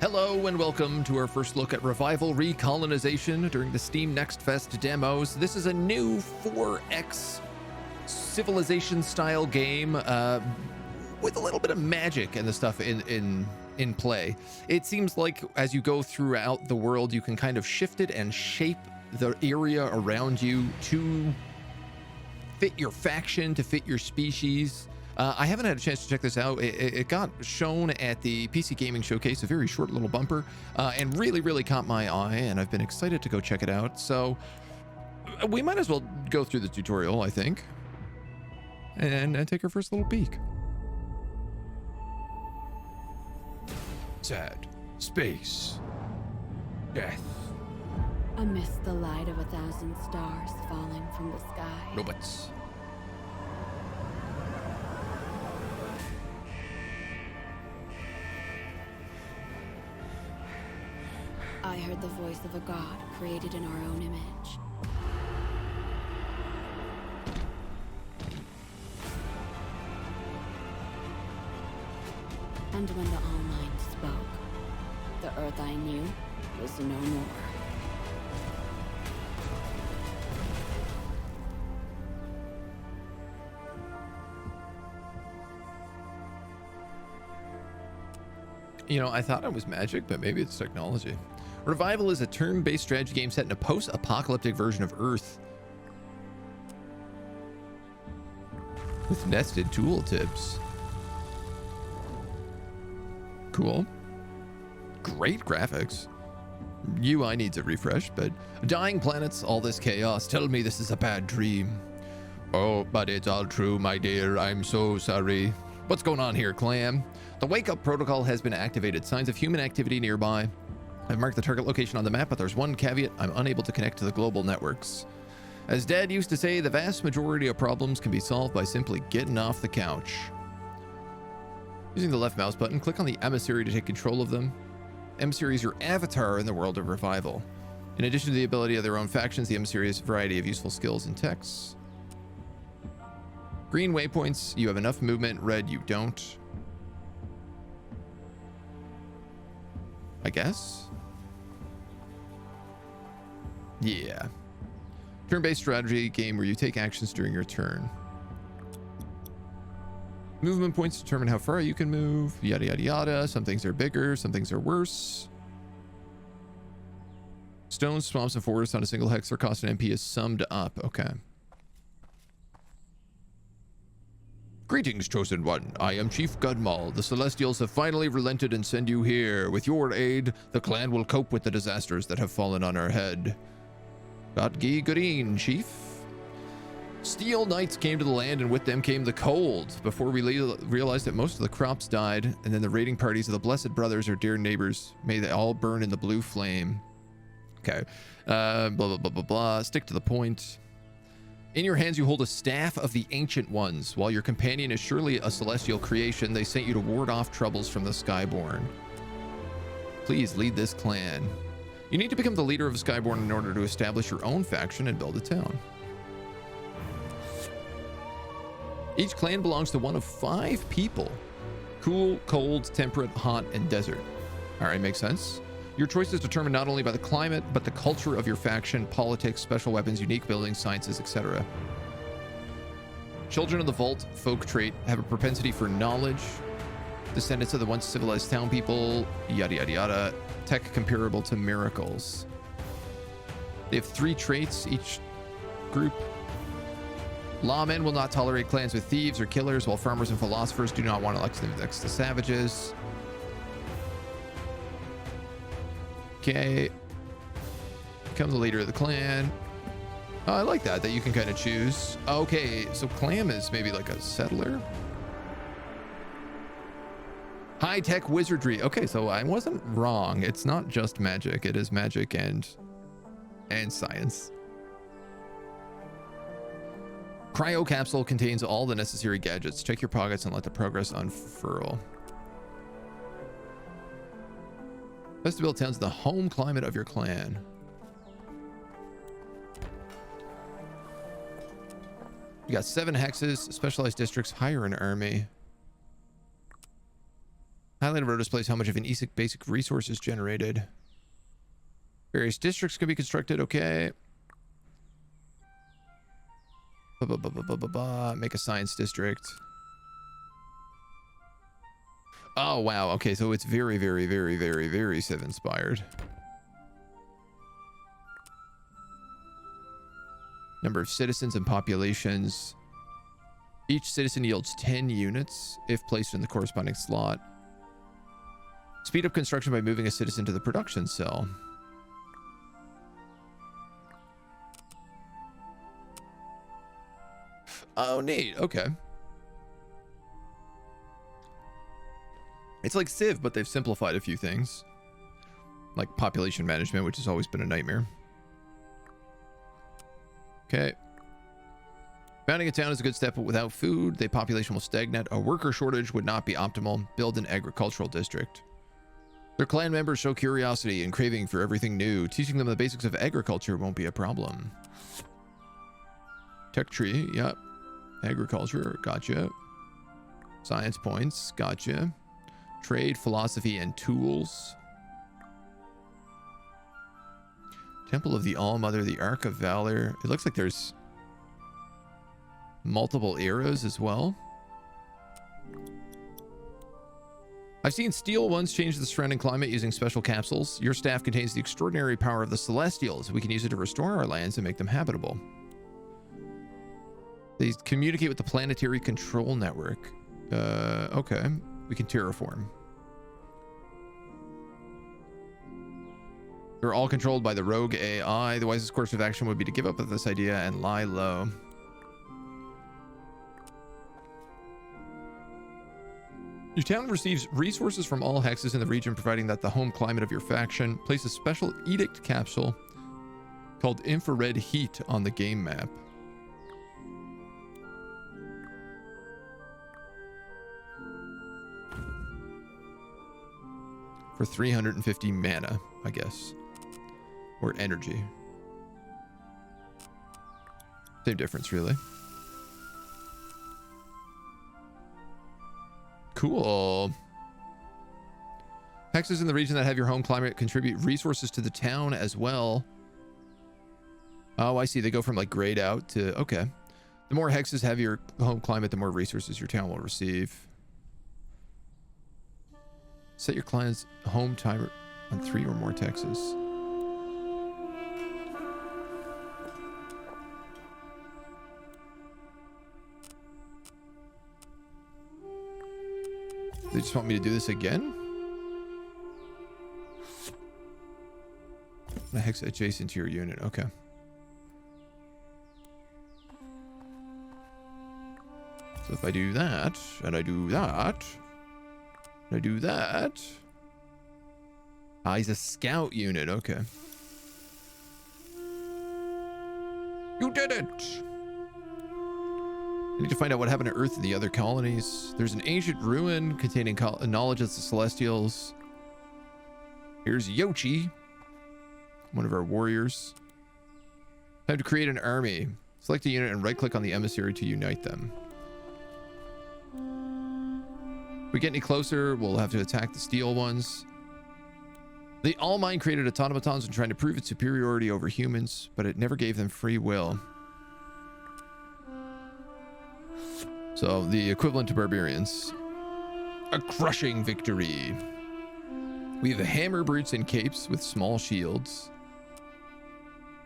Hello and welcome to our first look at Revival Recolonization during the Steam Next Fest demos. This is a new 4X civilization style game with a little bit of magic and the stuff in play. It seems like as you go throughout the world, you can kind of shift it and shape the area around you to fit your faction, to fit your species. I haven't had a chance to check this out. It got shown at the PC Gaming Showcase, a very short little bumper, and really caught my eye, and I've been excited to go check it out. So we might as well go through the tutorial, I think, and take our first little peek. Sad. Space. Death. Amidst the light of 1,000 stars falling from the sky. Robots. I heard the voice of a god created in our own image. And when the All-Mind spoke, the Earth I knew was no more. You know, I thought it was magic, but maybe it's technology. Revival is a turn-based strategy game set in a post-apocalyptic version of Earth with nested tooltips. Cool. Great graphics. UI needs a refresh, but dying planets, all this chaos. Tell me this is a bad dream. Oh, but it's all true, my dear. I'm so sorry. What's going on here, Clam? The wake-up protocol has been activated. Signs of human activity nearby. I've marked the target location on the map, but there's one caveat. I'm unable to connect to the global networks. As Dad used to say, the vast majority of problems can be solved by simply getting off the couch. Using the left mouse button, click on the emissary to take control of them. Emissary is your avatar in the world of Revival. In addition to the ability of their own factions, the emissary has a variety of useful skills and texts. Green waypoints, you have enough movement. Red, you don't. I guess? Yeah. Turn-based strategy game where you take actions during your turn. Movement points determine how far you can move, yada yada yada. Some things are bigger, some things are worse. Stones, swamps, and forests on a single hex or cost an MP is summed up. Okay. Greetings, Chosen One. I am Chief Gudmal. The Celestials have finally relented and send you here. With your aid, the clan will cope with the disasters that have fallen on our head. Godgi Green, Chief. Steel Knights came to the land, and with them came the cold. Before we realized that most of the crops died, and then the raiding parties of the Blessed Brothers, our dear neighbors, may they all burn in the blue flame. Okay. Blah, blah, blah, blah, blah. Stick to the point. In your hands, you hold a staff of the Ancient Ones. While your companion is surely a celestial creation, they sent you to ward off troubles from the Skyborn. Please lead this clan. You need to become the leader of Skyborn in order to establish your own faction and build a town. Each clan belongs to one of 5 people. Cool, cold, temperate, hot, and desert. All right, makes sense. Your choice is determined not only by the climate, but the culture of your faction, politics, special weapons, unique buildings, sciences, etc. Children of the Vault, folk trait, have a propensity for knowledge. Descendants of the once civilized town people, yada yada yada. Tech comparable to miracles. They have 3 traits, each group. Lawmen will not tolerate clans with thieves or killers, while farmers and philosophers do not want to live next to savages. Okay. Become the leader of the clan. Oh, I like that you can kind of choose. Okay, so Clam is maybe like a settler. High-tech wizardry. Okay, so I wasn't wrong. It's not just magic. It is magic and science. Cryo capsule contains all the necessary gadgets. Check your pockets and let the progress unfurl. Best to build towns in the home climate of your clan. You got 7 hexes, specialized districts, hire an army. Highlighted road displays how much of an basic resource is generated. Various districts can be constructed. Okay. Make a science district. Oh, wow. Okay, so it's very, very, very, very, very Civ inspired. Number of citizens and populations. Each citizen yields 10 units if placed in the corresponding slot. Speed up construction by moving a citizen to the production cell. Oh, neat. Okay. It's like Civ, but they've simplified a few things. Like population management, which has always been a nightmare. Okay. Founding a town is a good step, but without food, the population will stagnate. A worker shortage would not be optimal. Build an agricultural district. Their clan members show curiosity and craving for everything new. Teaching them the basics of agriculture won't be a problem. Tech tree, yep. Agriculture, gotcha. Science points, gotcha. Trade, philosophy, and tools. Temple of the All-Mother, the Ark of Valor. It looks like there's multiple eras as well. I've seen steel ones change the surrounding climate using special capsules. Your staff contains the extraordinary power of the Celestials. We can use it to restore our lands and make them habitable. They communicate with the planetary control network. Okay. We can terraform. They're all controlled by the rogue AI. The wisest course of action would be to give up with this idea and lie low. Your town receives resources from all hexes in the region, providing that the home climate of your faction. Place a special edict capsule called infrared heat on the game map. For 350 mana, I guess. Or energy. Same difference, really. Cool. Hexes in the region that have your home climate contribute resources to the town as well. Oh, I see. They go from like grayed out to... Okay. The more hexes have your home climate, the more resources your town will receive. Set your client's home timer on 3 or more hexes. They just want me to do this again? A hex adjacent to your unit. Okay. So if I do that, and I do that, and I do that. Ah, he's a scout unit. Okay. You did it! I need to find out what happened to Earth and the other colonies. There's an ancient ruin containing knowledge of the Celestials. Here's Yoshi, one of our warriors. Time to create an army. Select a unit and right-click on the emissary to unite them. If we get any closer, we'll have to attack the steel ones. The All-Mind created automatons and trying to prove its superiority over humans, but it never gave them free will. So, the equivalent to barbarians. A crushing victory. We have hammer brutes in capes with small shields.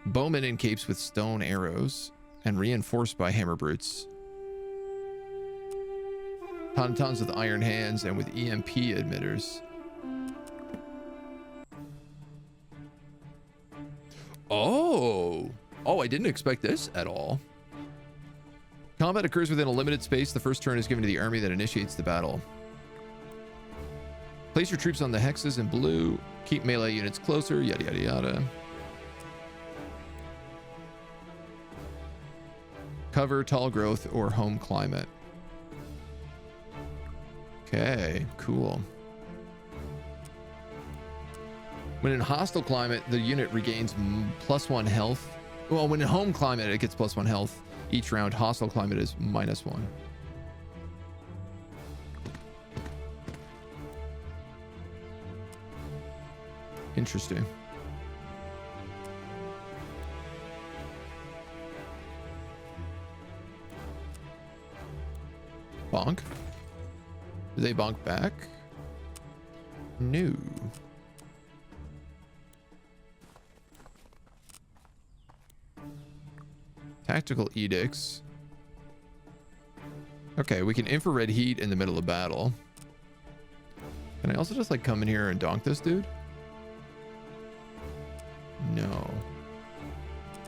Bowmen in capes with stone arrows. And reinforced by hammer brutes. Tauntauns with iron hands and with EMP emitters. Oh! Oh, I didn't expect this at all. Combat occurs within a limited space. The first turn is given to the army that initiates the battle. Place your troops on the hexes in blue. Keep melee units closer, yada yada yada. Cover, tall growth, or home climate. Okay, cool. When in hostile climate, the unit regains +1 health. Well, when in home climate, it gets +1 health. Each round. Hostile climate is -1. Interesting. Bonk? Do they bonk back? No. Tactical edicts. Okay, we can infrared heat in the middle of battle. Can I also just like come in here and donk this dude? No.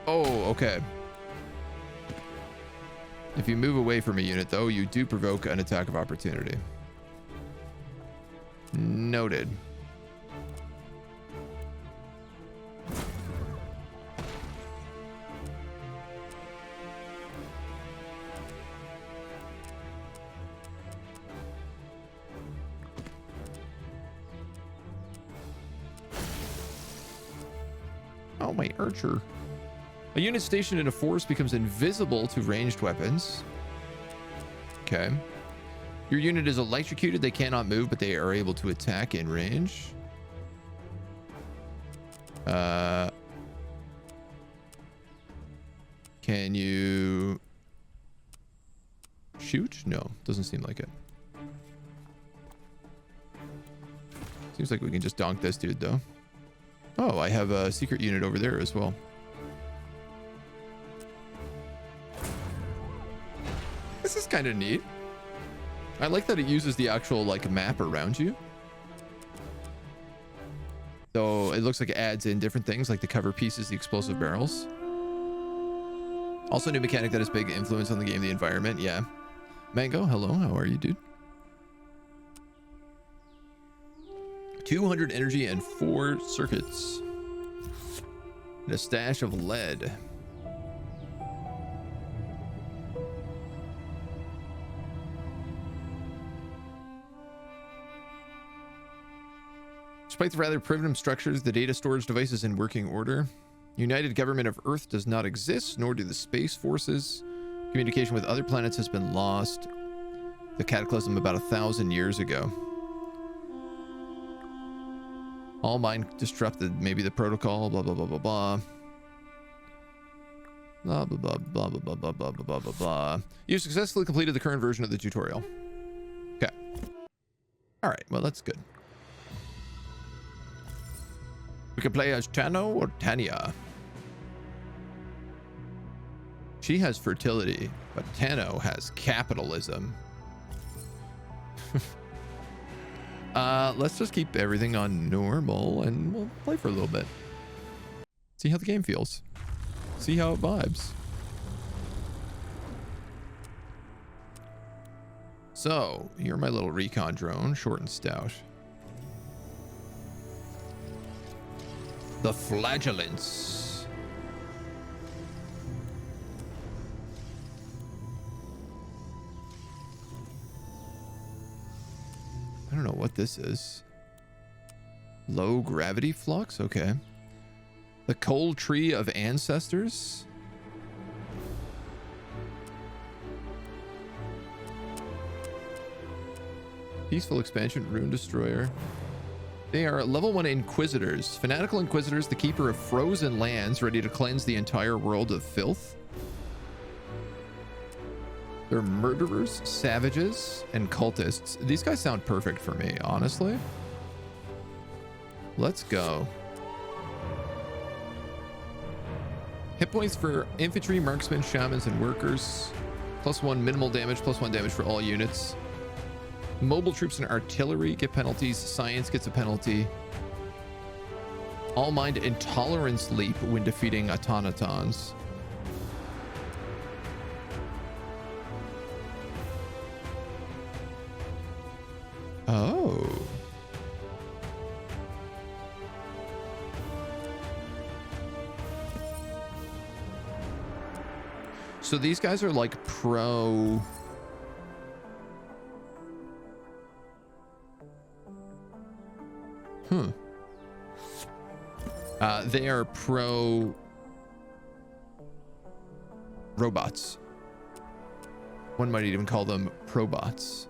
Oh, okay. If you move away from a unit, though, you do provoke an attack of opportunity. Noted. Oh, my archer. A unit stationed in a forest becomes invisible to ranged weapons. Okay. Your unit is electrocuted. They cannot move, but they are able to attack in range. Can you shoot? No, doesn't seem like it. Seems like we can just donk this dude, though. Oh, I have a secret unit over there as well. This is kind of neat. I like that it uses the actual like map around you. So it looks like it adds in different things like the cover pieces, the explosive barrels. Also a new mechanic that has big influence on the game, the environment. Yeah. Mango, hello. How are you, dude? 200 energy and 4 circuits. And a stash of lead. Despite the rather primitive structures, the data storage device is in working order. United Government of Earth does not exist, nor do the space forces. Communication with other planets has been lost. The cataclysm about 1,000 years ago. All mind disrupted, maybe the protocol, blah, blah, blah, blah, blah. Blah, blah, blah, blah, blah, blah, blah, blah, blah, blah, blah. You successfully completed the current version of the tutorial. Okay. All right, well, that's good. We can play as Tano or Tanya. She has fertility, but Tano has capitalism. Let's just keep everything on normal and we'll play for a little bit. See how the game feels. See how it vibes. So, you're my little recon drone, short and stout. The flagellants. I don't know what this is. Low gravity flux? Okay. The cold tree of ancestors? Peaceful expansion, rune destroyer. They are level 1 inquisitors. Fanatical inquisitors, the keeper of frozen lands, ready to cleanse the entire world of filth. They're murderers, savages, and cultists. These guys sound perfect for me, honestly. Let's go. Hit points for infantry, marksmen, shamans, and workers. +1 minimal damage, +1 damage for all units. Mobile troops and artillery get penalties. Science gets a penalty. All mind intolerance leap when defeating automatons. Oh. So these guys are like pro... They are pro robots. One might even call them probots.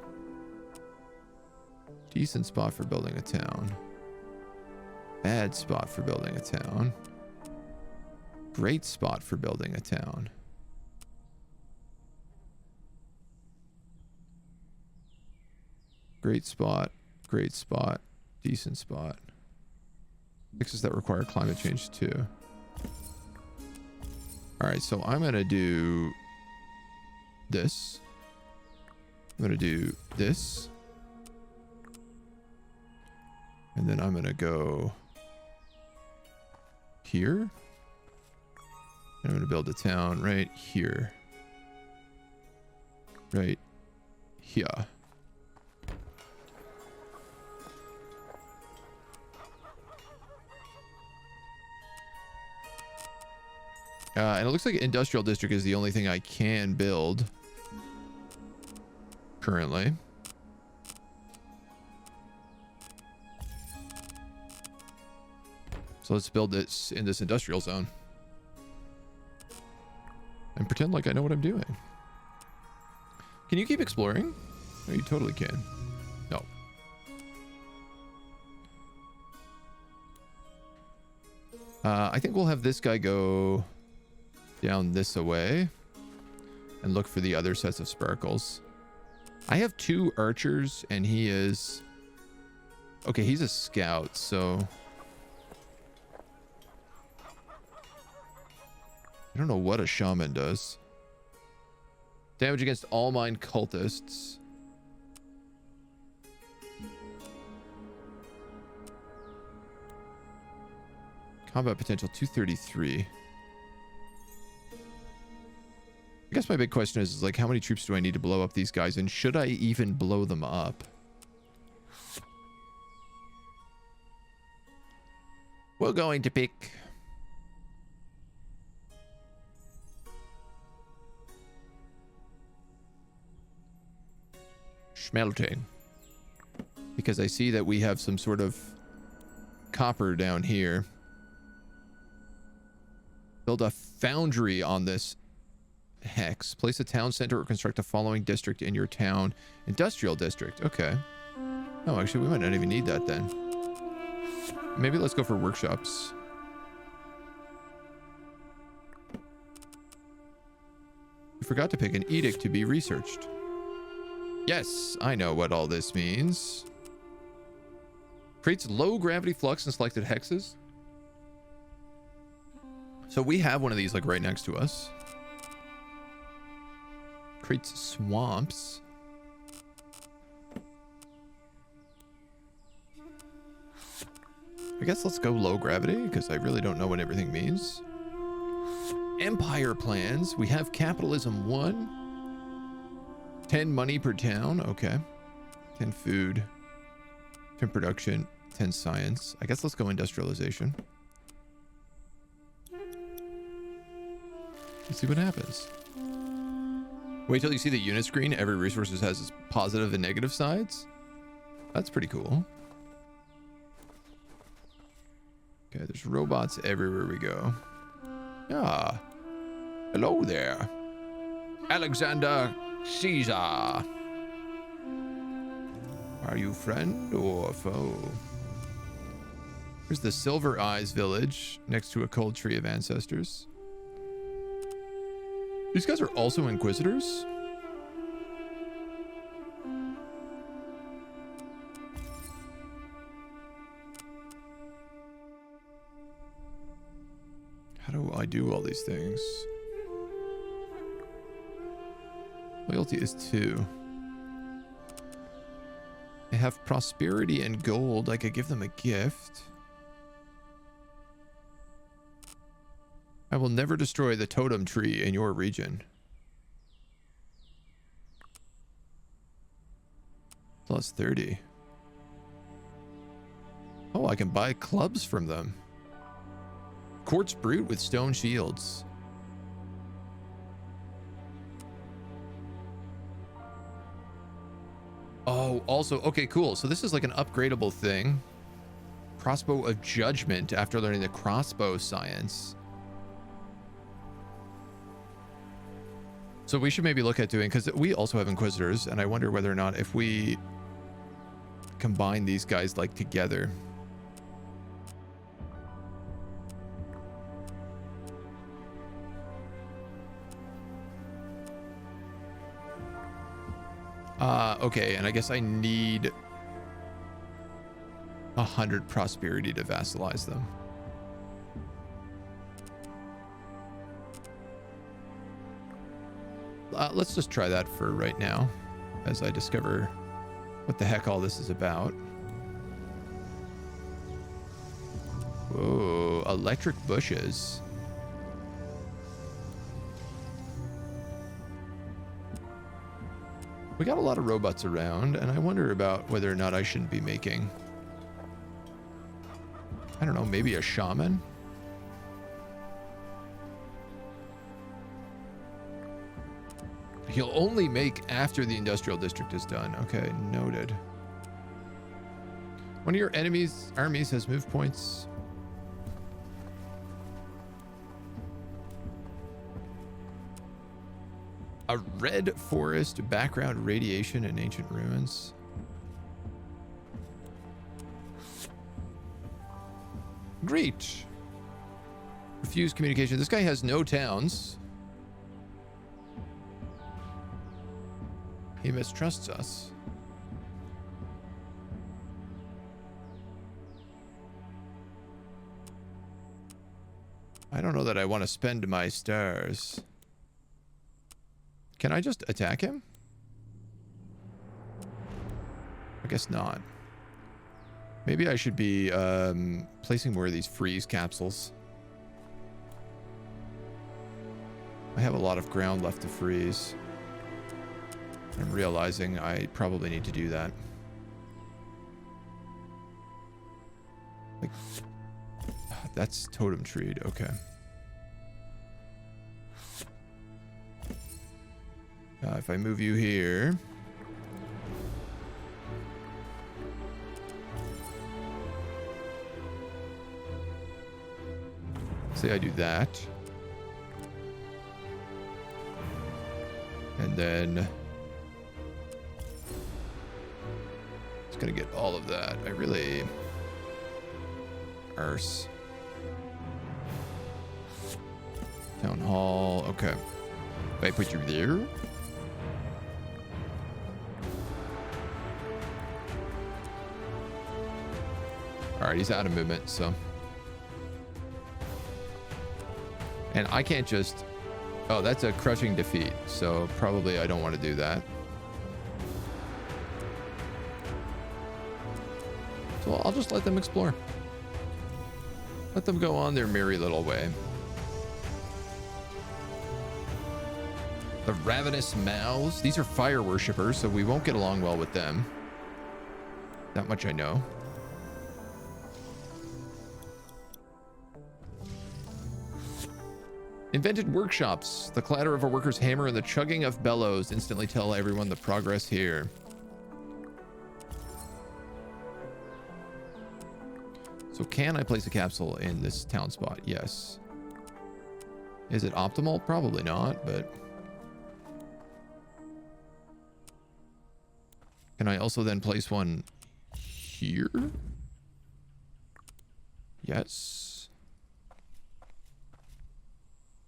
Decent spot for building a town. Bad spot for building a town. Great spot for building a town. Great spot, decent spot. Fixes that require climate change too. All right, so I'm gonna do this. I'm gonna do this. And then I'm gonna go here. And I'm gonna build a town right here. Right here. And it looks like industrial district is the only thing I can build currently. So let's build this in this industrial zone. And pretend like I know what I'm doing. Can you keep exploring? No, you totally can. No. I think we'll have this guy go down this away and look for the other sets of sparkles. I have 2 archers and he is... Okay, he's a scout, so... I don't know what a shaman does. Damage against all mine cultists. Combat potential 233. I guess my big question is like, how many troops do I need to blow up these guys? And should I even blow them up? We're going to pick... smelting. Because I see that we have some sort of copper down here. Build a foundry on this hex. Place a town center or construct the following district in your town. Industrial district. Okay. Oh, actually, we might not even need that then. Maybe let's go for workshops. We forgot to pick an edict to be researched. Yes, I know what all this means. Creates low gravity flux in selected hexes. So we have one of these like right next to us. Creates swamps. I guess let's go low gravity because I really don't know what everything means. Empire plans. We have capitalism 1. 10 money per town. Okay. 10 food. 10 production. 10 science. I guess let's go industrialization. Let's see what happens. Wait till you see the unit screen. Every resource has its positive and negative sides. That's pretty cool. Okay, there's robots everywhere we go. Ah. Hello there. Alexander Caesar. Are you friend or foe? Here's the Silver Eyes village next to a cold tree of ancestors. These guys are also inquisitors? How do I do all these things? Loyalty is 2. I have prosperity and gold. I could give them a gift. I will never destroy the totem tree in your region. Plus 30. Oh, I can buy clubs from them. Quartz brute with stone shields. Oh, also, okay, cool. So this is like an upgradable thing. Crossbow of Judgment after learning the crossbow science. So we should maybe look at doing, because we also have Inquisitors, and I wonder whether or not if we combine these guys like together. Okay, and I guess I need 100 prosperity to vassalize them. Let's just try that for right now as I discover what the heck all this is about. Whoa, electric bushes. We got a lot of robots around, and I wonder about whether or not I shouldn't be making, I don't know, maybe a shaman? He'll only make after the industrial district is done. Okay, noted. One of your enemies' armies has move points. A red forest, background radiation in ancient ruins. Great. Refuse communication. This guy has no towns. He mistrusts us. I don't know that I want to spend my stars. Can I just attack him? I guess not. Maybe I should be placing more of these freeze capsules. I have a lot of ground left to freeze. I'm realizing I probably need to do that. Like, that's totem treed. Okay. If I move you here. Say I do that. And then it's gonna get all of that. I really arse. Town hall. Okay. If I put you there. Alright, he's out of movement, so. And I can't just... Oh, that's a crushing defeat, so probably I don't want to do that. So I'll just let them explore. Let them go on their merry little way. The ravenous mouths. These are fire worshippers, so we won't get along well with them. That much I know. Invented workshops. The clatter of a worker's hammer and the chugging of bellows instantly tell everyone the progress here. So can I place a capsule in this town spot? Yes. Is it optimal? Probably not, but... Can I also then place one here? Yes.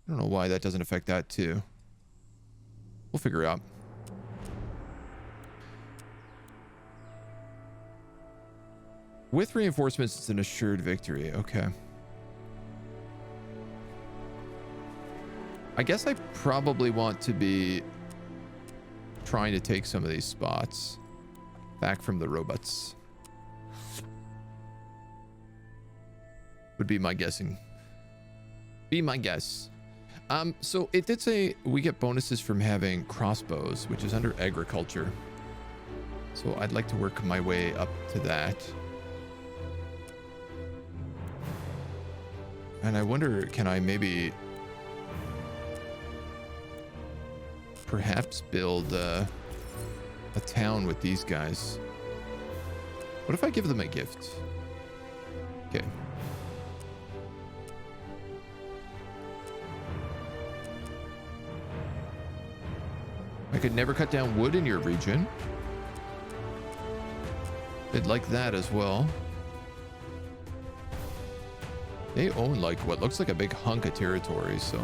I don't know why that doesn't affect that too. We'll figure it out. With reinforcements, it's an assured victory. Okay. I guess I probably want to be trying to take some of these spots back from the robots. Would be my guessing. Be my guess. So it did say we get bonuses from having crossbows, which is under agriculture. So I'd like to work my way up to that. And I wonder, can I maybe perhaps build a town with these guys? What if I give them a gift? Okay. I could never cut down wood in your region. They'd like that as well. They own like what looks like a big hunk of territory, so.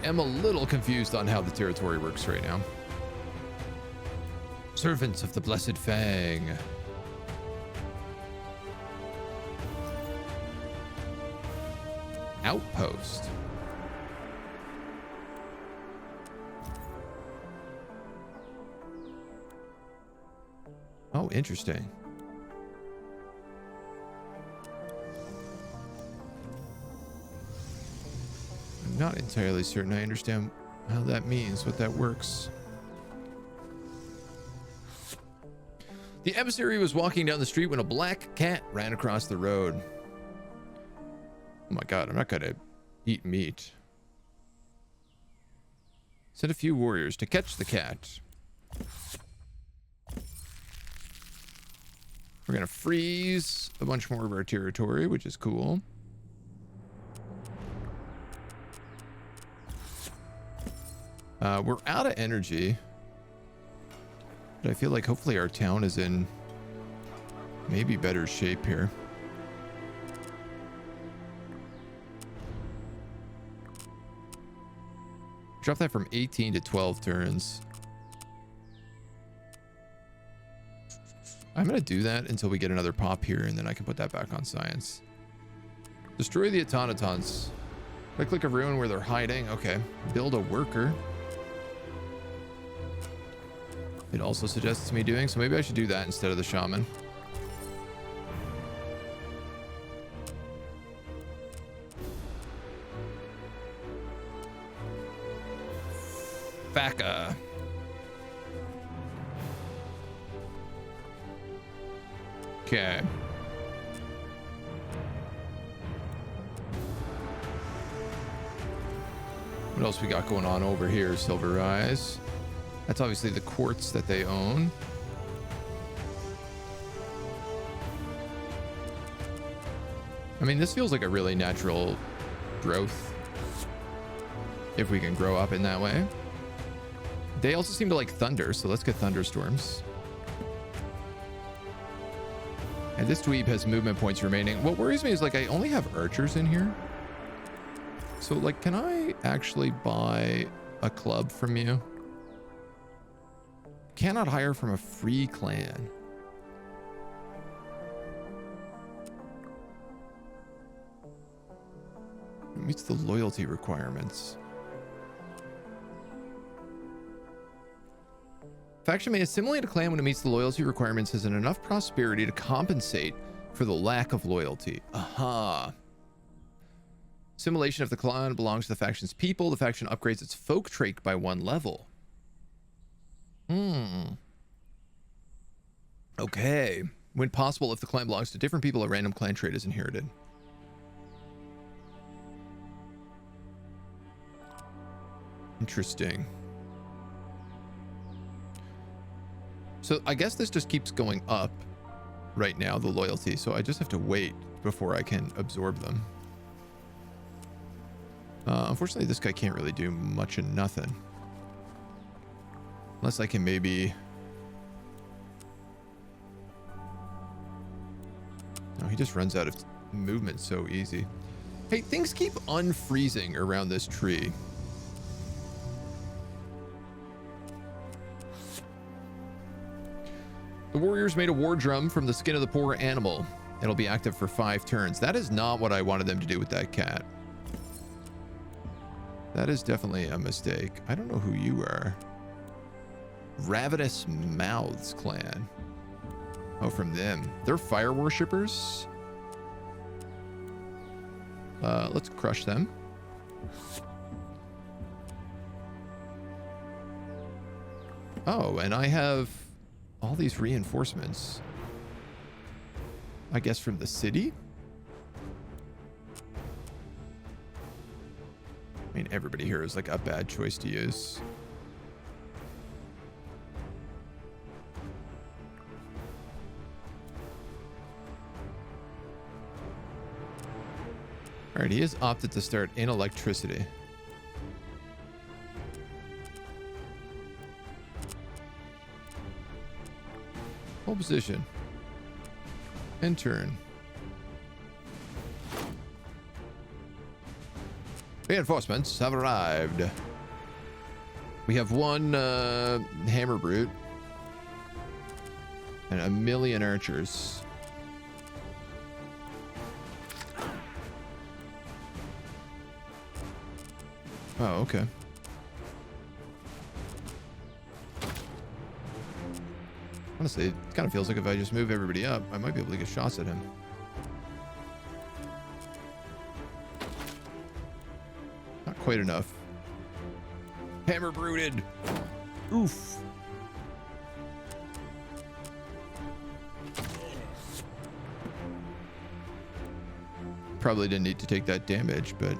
am a little confused on how the territory works right now. Servants of the Blessed Fang. Outpost. Oh, interesting. I'm not entirely certain I understand how that means, what that works. The emissary was walking down the street when a black cat ran across the road. Oh my god, I'm not gonna eat meat. Send a few warriors to catch the cat. We're gonna freeze a bunch more of our territory, which is cool. We're out of energy. But I feel like hopefully our town is in maybe better shape here. Drop that from 18 to 12 turns. I'm going to do that until we get another pop here, and then I can put that back on science. Destroy the automatons. Right click a ruin where they're hiding. Okay. Build a worker. It also suggests me doing, so maybe I should do that instead of the shaman. Faka. Okay. What else we got going on over here, Silver Eyes? That's obviously the quartz that they own. I mean, this feels like a really natural growth. If we can grow up in that way. They also seem to like thunder, so let's get thunderstorms. And this dweeb has movement points remaining. What worries me is like I only have archers in here. So like, can I actually buy a club from you? Cannot hire from a free clan. It meets the loyalty requirements. Faction may assimilate a clan when it meets the loyalty requirements, has enough prosperity to compensate for the lack of loyalty. Aha. Assimilation of the clan belongs to the faction's people. The faction upgrades its folk trait by 1 level. Okay. When possible, if the clan belongs to different people, a random clan trait is inherited. Interesting. So I guess this just keeps going up right now, the loyalty. So I just have to wait before I can absorb them. Unfortunately, this guy can't really do much of nothing. Unless I can maybe... No, he just runs out of movement so easy. Hey, things keep unfreezing around this tree. The warriors made a war drum from the skin of the poor animal. It'll be active for 5 turns. That is not what I wanted them to do with that cat. That is definitely a mistake. I don't know who you are. Ravenous Mouths clan. Oh, from them. They're fire worshippers. Let's crush them. Oh, and I have all these reinforcements. I guess from the city? I mean, everybody here is like a bad choice to use. All right, he has opted to start in electricity. Hold position. And turn. Reinforcements have arrived. We have one hammer brute and a million archers. Oh, okay. Honestly, it kind of feels like if I just move everybody up, I might be able to get shots at him. Not quite enough. Hammer brooded. Oof. Probably didn't need to take that damage, but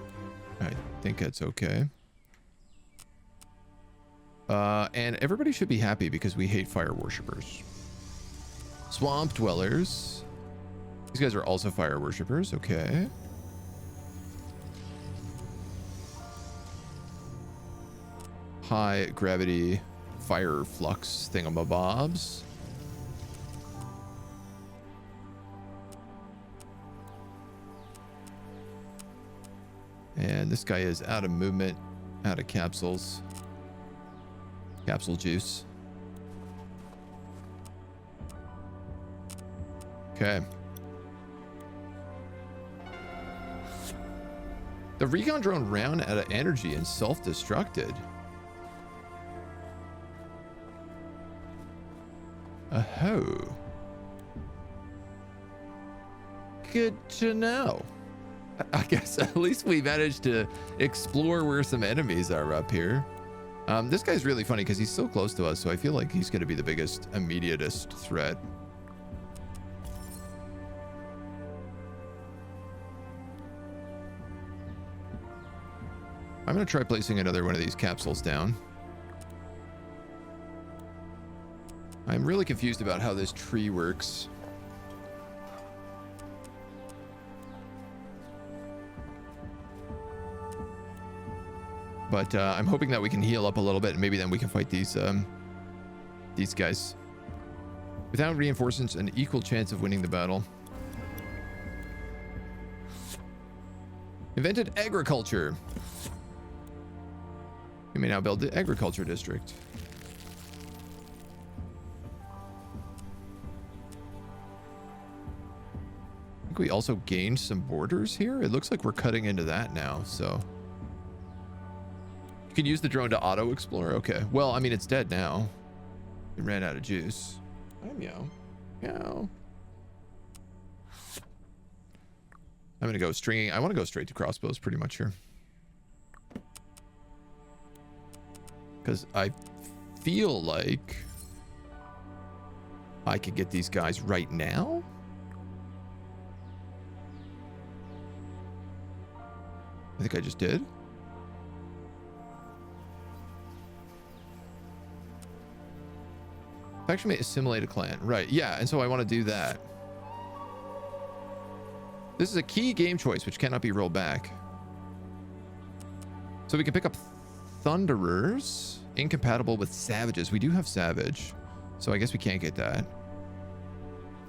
I think that's okay. And everybody should be happy because we hate fire worshippers. Swamp dwellers. These guys are also fire worshippers. Okay. High gravity fire flux thingamabobs. And this guy is out of movement, out of capsules. Capsule juice. Okay. The recon drone ran out of energy and self-destructed. Oh. Good to know. I guess at least we managed to explore where some enemies are up here. This guy's really funny because he's so close to us, so I feel like he's going to be the biggest immediatist threat. I'm going to try placing another one of these capsules down. I'm really confused about how this tree works. But I'm hoping that we can heal up a little bit, and maybe then we can fight these guys. Without reinforcements, an equal chance of winning the battle. Invented agriculture. We may now build the agriculture district. I think we also gained some borders here. It looks like we're cutting into that now, so. You can use the drone to auto-explore? Okay. Well, I mean, it's dead now. It ran out of juice. Hi, meow. Meow. I'm gonna go stringing. I want to go straight to crossbows pretty much here. Because I feel like I could get these guys right now. I think I just did. Actually, assimilate a clan. Right, yeah, and so I want to do that. This is a key game choice which cannot be rolled back. So we can pick up Thunderers, incompatible with Savages. We do have Savage, so I guess we can't get that.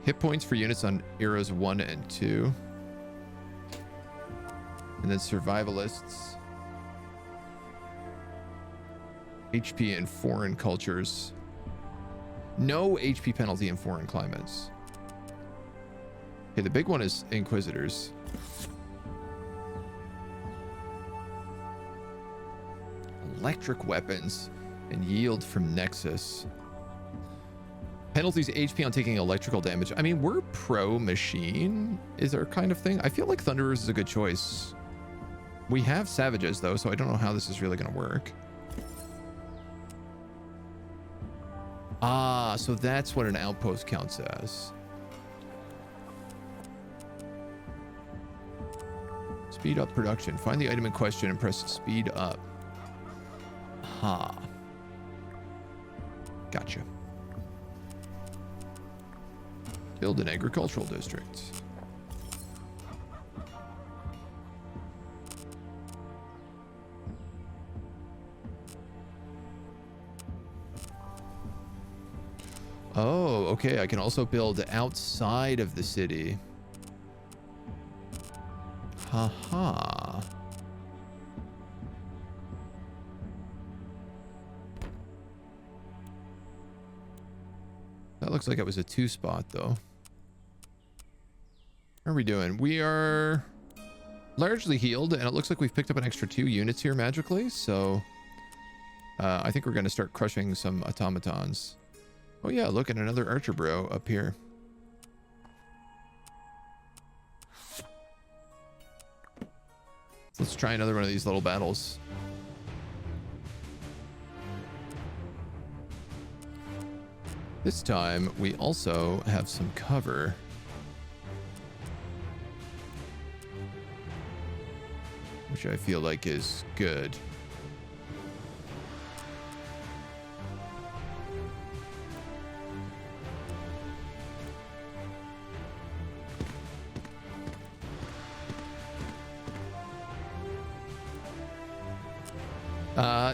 Hit points for units on eras 1 and 2. And then Survivalists. HP in foreign cultures. No HP penalty in foreign climates. Okay, the big one is Inquisitors. Electric weapons and yield from Nexus. Penalties HP on taking electrical damage. I mean, we're pro-machine is our kind of thing. I feel like Thunderers is a good choice. We have Savages, though, so I don't know how this is really going to work. Ah, so that's what an outpost counts as. Speed up production. Find the item in question and press speed up. Ha. Gotcha. Build an agricultural district. Oh, okay. I can also build outside of the city. Haha. That looks like it was a 2 spot though. How are we doing? We are largely healed, and it looks like we've picked up an extra 2 units here magically, so I think we're going to start crushing some automatons. Oh yeah, look at another archer bro up here. Let's try another one of these little battles. This time we also have some cover. Which I feel like is good.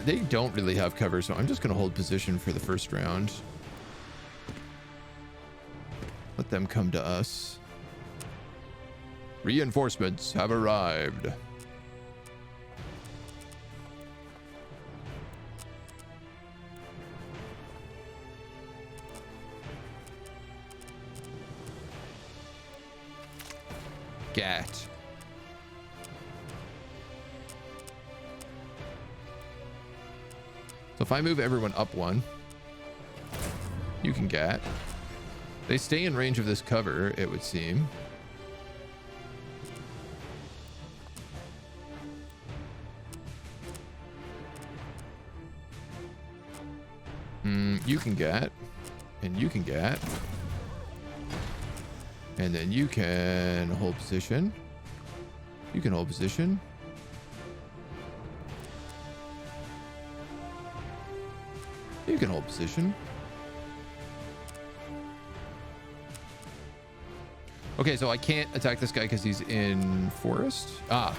They don't really have cover, so I'm just going to hold position for the first round. Let them come to us. Reinforcements have arrived. Gat. So if I move everyone up 1, you can gat. They stay in range of this cover, it would seem. You can gat, and you can gat. And then you can hold position. You can hold position. You can hold position. Okay, so I can't attack this guy because he's in forest. Ah.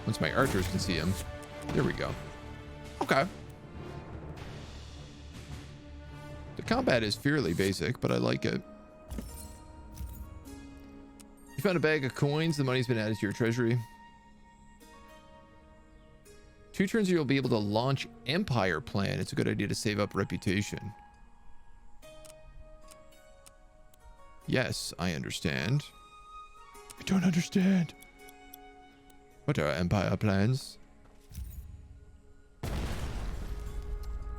Once my archers can see him. There we go. Okay. The combat is fairly basic, but I like it. You found a bag of coins. The money's been added to your treasury. 2 turns you'll be able to launch Empire Plan. It's a good idea to save up reputation. Yes, I understand. I don't understand. What are Empire Plans?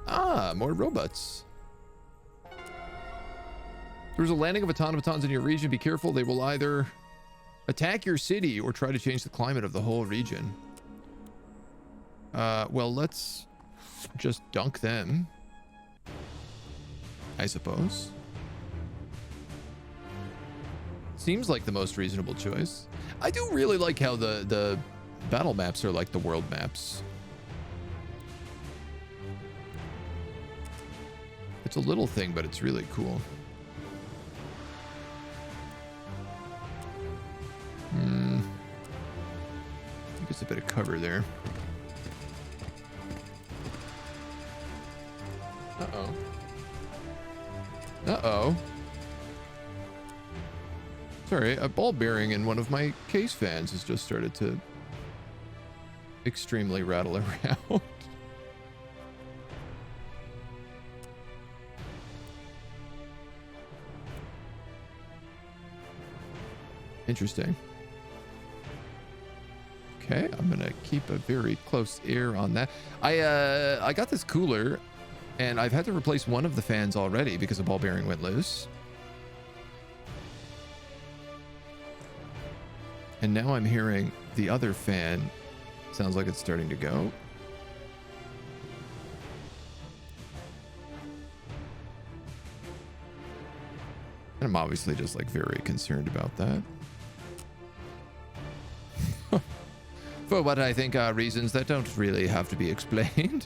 Ah, more robots. There's a landing of automatons in your region. Be careful. They will either attack your city or try to change the climate of the whole region. Well, let's just dunk them, I suppose. Seems like the most reasonable choice. I do really like how the battle maps are like the world maps. It's a little thing, but it's really cool. I think it's a bit of cover there. Uh-oh. Uh-oh. Sorry, a ball bearing in one of my case fans has just started to extremely rattle around. Interesting. Okay, I'm gonna keep a very close ear on that. I got this cooler, and I've had to replace one of the fans already because a ball bearing went loose. And now I'm hearing the other fan. Sounds like it's starting to go. And I'm obviously just like very concerned about that. For what I think are reasons that don't really have to be explained.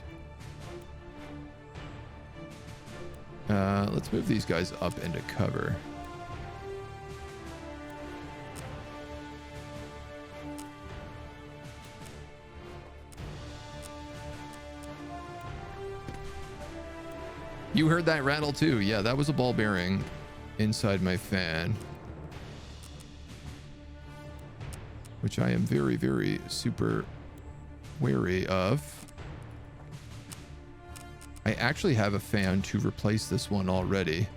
Let's move these guys up into cover. You heard that rattle too. Yeah, that was a ball bearing inside my fan. Which I am very, very super wary of. I actually have a fan to replace this one already.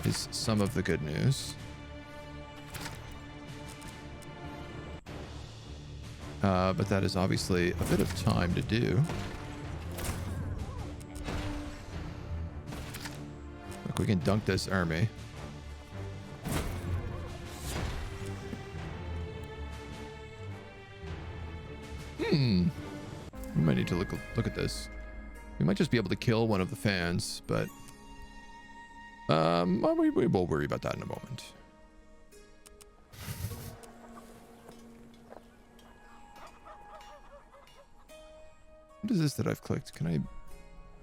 is some of the good news. But that is obviously a bit of time to do. Look, we can dunk this army. We might need to look at this. We might just be able to kill one of the fans, but we will worry about that in a moment. What is this that I've clicked? Can I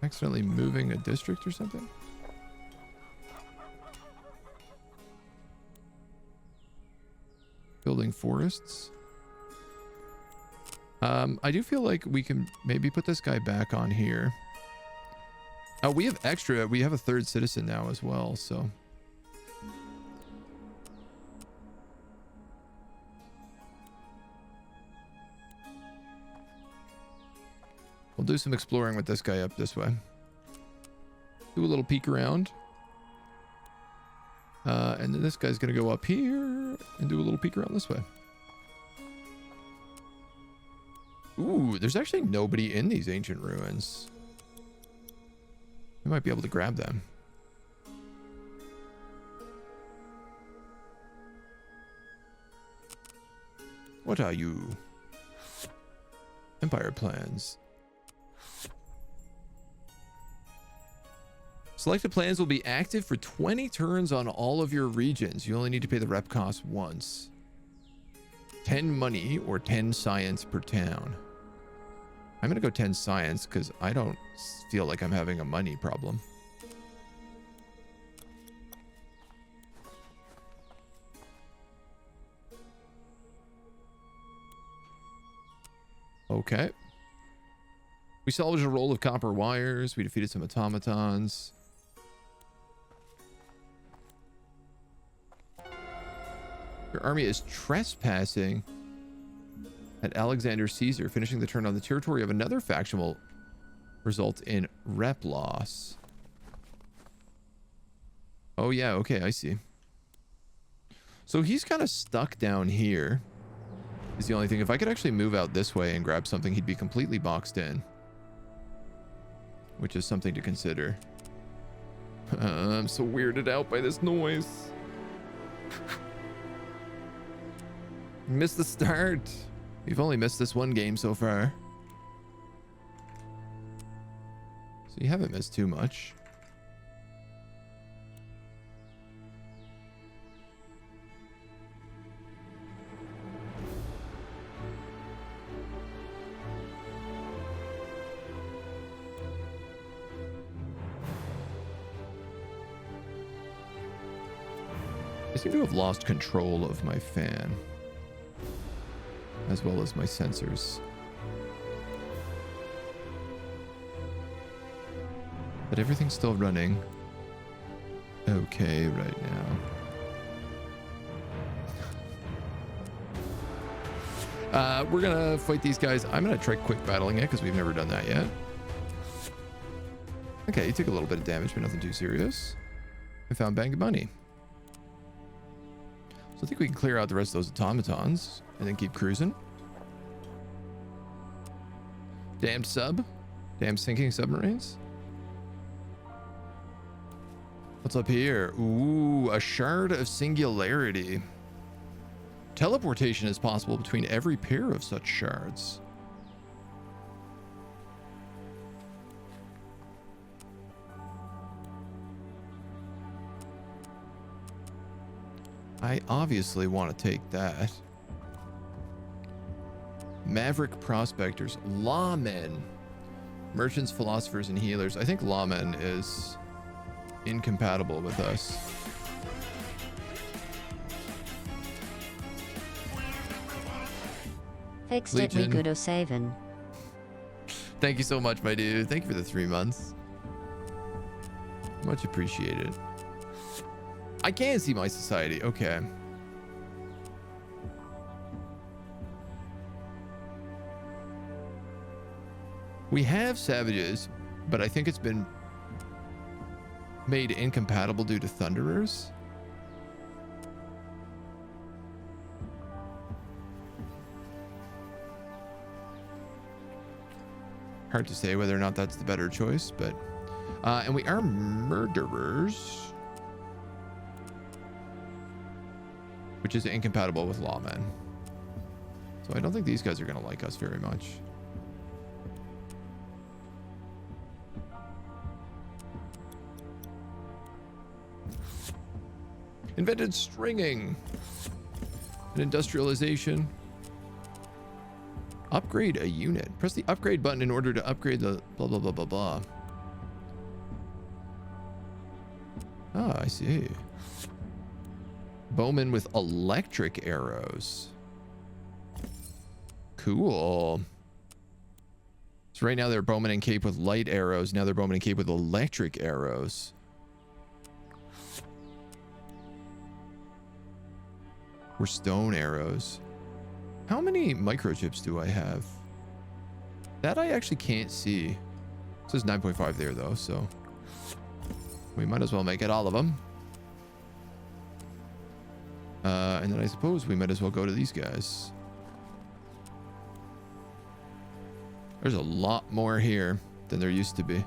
accidentally moving a district or something? Building forests. I do feel like we can maybe put this guy back on here. Oh, we have extra. We have a third citizen now as well, so. We'll do some exploring with this guy up this way. Do a little peek around. And then this guy's going to go up here and do a little peek around this way. Ooh, there's actually nobody in these ancient ruins. We might be able to grab them. What are you? Empire plans. Selected plans will be active for 20 turns on all of your regions. You only need to pay the rep cost once. 10 money or 10 science per town. I'm gonna go 10 science because I don't feel like I'm having a money problem. Okay. We salvaged a roll of copper wires. We defeated some automatons. Your army is trespassing at Alexander Caesar. Finishing the turn on the territory of another faction will result in rep loss. Oh yeah, okay, I see. So he's kind of stuck down here is the only thing. If I could actually move out this way and grab something, he'd be completely boxed in, which is something to consider. I'm so weirded out by this noise. Missed the start. We've only missed this one game so far. So you haven't missed too much. I seem to have lost control of my fan, as well as my sensors. But everything's still running okay right now. We're gonna fight these guys. I'm gonna try quick battling it because we've never done that yet. Okay, you took a little bit of damage, but nothing too serious. I found Bang of Money. So I think we can clear out the rest of those automatons and then keep cruising. Damned sub. Damn sinking submarines. What's up here? Ooh, a shard of singularity. Teleportation is possible between every pair of such shards. I obviously want to take that. Maverick prospectors, lawmen, merchants, philosophers, and healers. I think lawmen is incompatible with us. Fixed it, we good 07. Thank you so much, my dude. Thank you for the 3 months. Much appreciated. I can see my society. Okay. We have savages, but I think it's been Made incompatible due to thunderers? Hard to say whether or not that's the better choice, but and we are murderers, which is incompatible with lawmen. So I don't think these guys are going to like us very much. Invented stringing and industrialization. Upgrade a unit. Press the upgrade button in order to upgrade the blah, blah, blah, blah, blah. Ah, I see. Bowman with electric arrows. Cool. So right now they're bowman and cape with light arrows. Now they're bowman and cape with electric arrows. Or stone arrows. How many microchips do I have? That I actually can't see. It says 9.5 there though, so we might as well make it all of them. And then I suppose we might as well go to these guys. There's a lot more here than there used to be.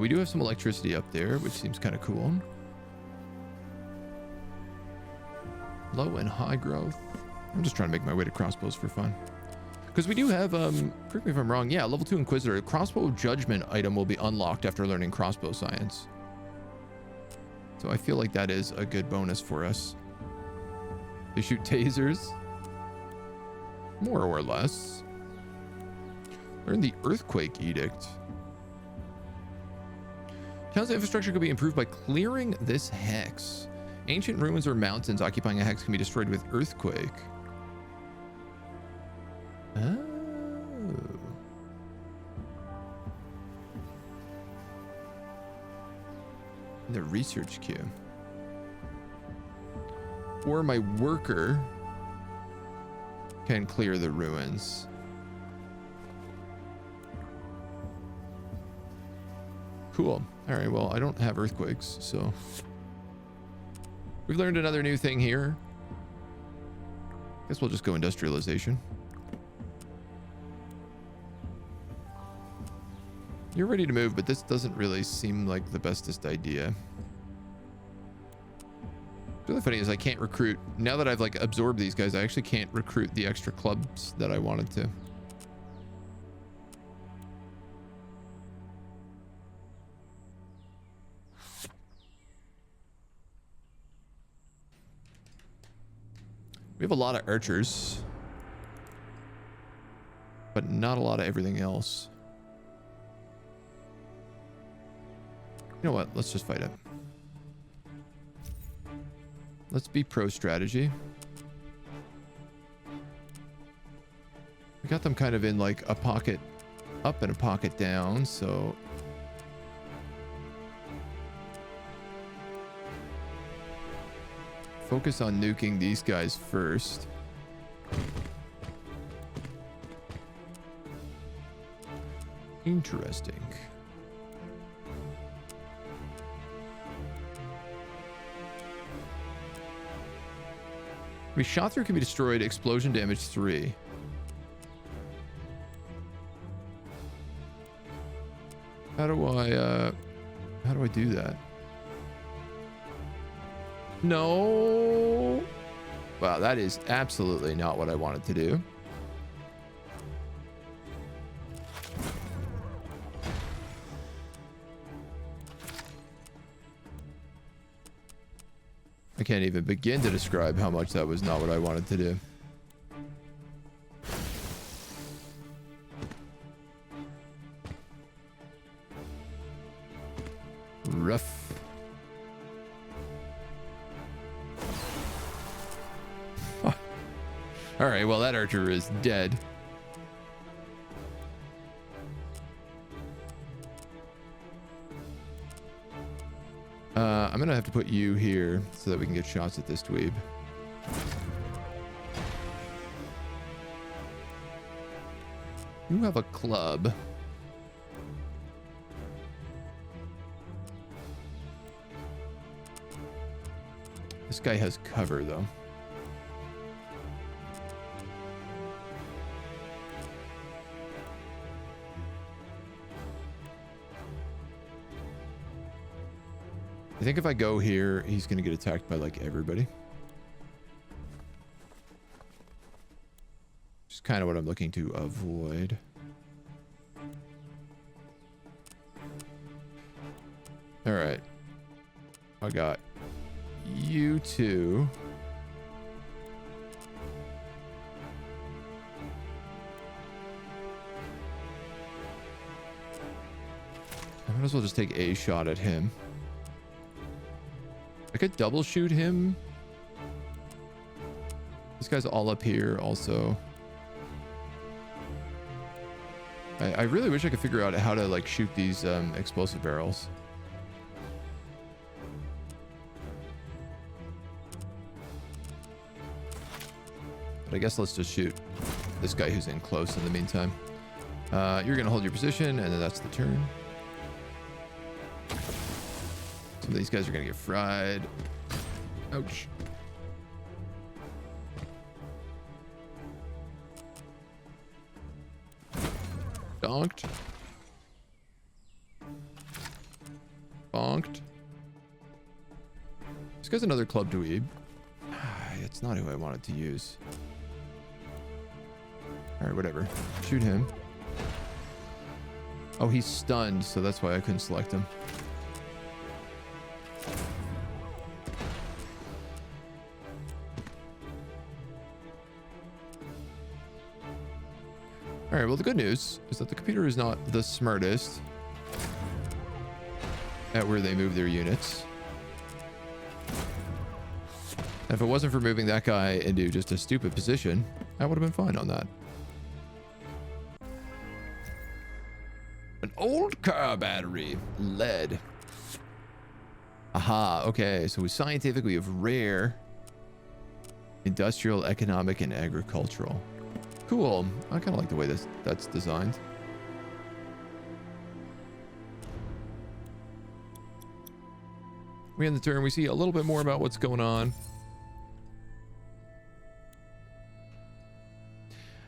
We do have some electricity up there, which seems kind of cool. Low and high growth. I'm just trying to make my way to crossbows for fun. Because we do have, correct me if I'm wrong, yeah, level 2 Inquisitor. Crossbow Judgment item will be unlocked after learning crossbow science. So I feel like that is a good bonus for us. They shoot tasers. More or less. Learn the Earthquake Edict. Town's infrastructure could be improved by clearing this hex. Ancient ruins or mountains occupying a hex can be destroyed with earthquake. Oh. The research queue. Or my worker can clear the ruins. Cool. All right, well, I don't have earthquakes, so we've learned another new thing here. Guess we'll just go industrialization. You're ready to move, but this doesn't really seem like the bestest idea. What's really funny is I can't recruit. Now that I've like absorbed these guys, I actually can't recruit the extra clubs that I wanted to. We have a lot of archers, but not a lot of everything else. You know what? Let's just fight it. Let's be pro strategy. We got them kind of in like a pocket up and a pocket down, so focus on nuking these guys first. Interesting. We shot through can be destroyed. Explosion damage 3. How do I do that? No. Wow, that is absolutely not what I wanted to do. I can't even begin to describe how much that was not what I wanted to do. Rough. All right, well, that archer is dead. I'm gonna have to put you here so that we can get shots at this dweeb. You have a club. This guy has cover, though. I think if I go here, he's going to get attacked by, like, everybody. Which is kind of what I'm looking to avoid. All right. I got you two. I might as well just take a shot at him. I could double shoot him. This guy's all up here also. I really wish I could figure out how to like shoot these explosive barrels. But I guess let's just shoot this guy who's in close in the meantime. You're gonna hold your position and then that's the turn. Some of these guys are gonna get fried. Ouch. Donked. Bonked. This guy's another club dweeb. It's not who I wanted to use. Alright, whatever. Shoot him. Oh, he's stunned, so that's why I couldn't select him. All right, well, the good news is that the computer is not the smartest at where they move their units. If it wasn't for moving that guy into just a stupid position, I would have been fine on that. An old car battery. Lead. Aha, okay, so we scientific, we have rare, industrial, economic, and agricultural. Cool. I kind of like the way that's designed. We end the turn. We see a little bit more about what's going on.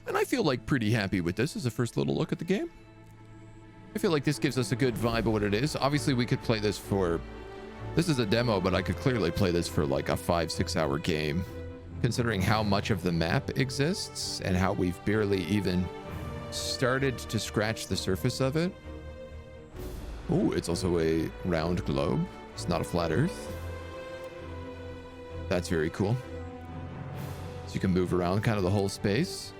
And I feel like pretty happy with this as a first little look at the game. I feel like this gives us a good vibe of what it is. Obviously, we could play this for... This is a demo, but I could clearly play this for like a 5-6 hour game. Considering how much of the map exists and how we've barely even started to scratch the surface of it. Oh, it's also a round globe. It's not a flat earth. That's very cool. So you can move around kind of the whole space.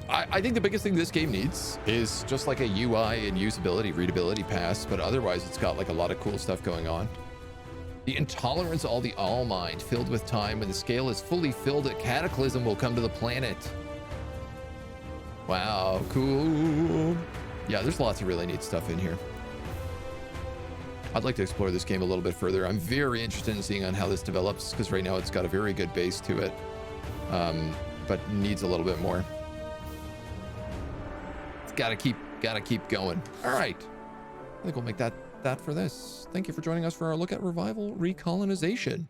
I think the biggest thing this game needs is just like a UI and usability, readability pass, but otherwise it's got like a lot of cool stuff going on. The intolerance all the all mind, filled with time. When the scale is fully filled, a cataclysm will come to the planet. Wow, cool. Yeah, there's lots of really neat stuff in here. I'd like to explore this game a little bit further. I'm very interested in seeing on how this develops, because right now it's got a very good base to it, but needs a little bit more. It's gotta keep going. All right, I think we'll make that for this. Thank you for joining us for our look at Recolonization.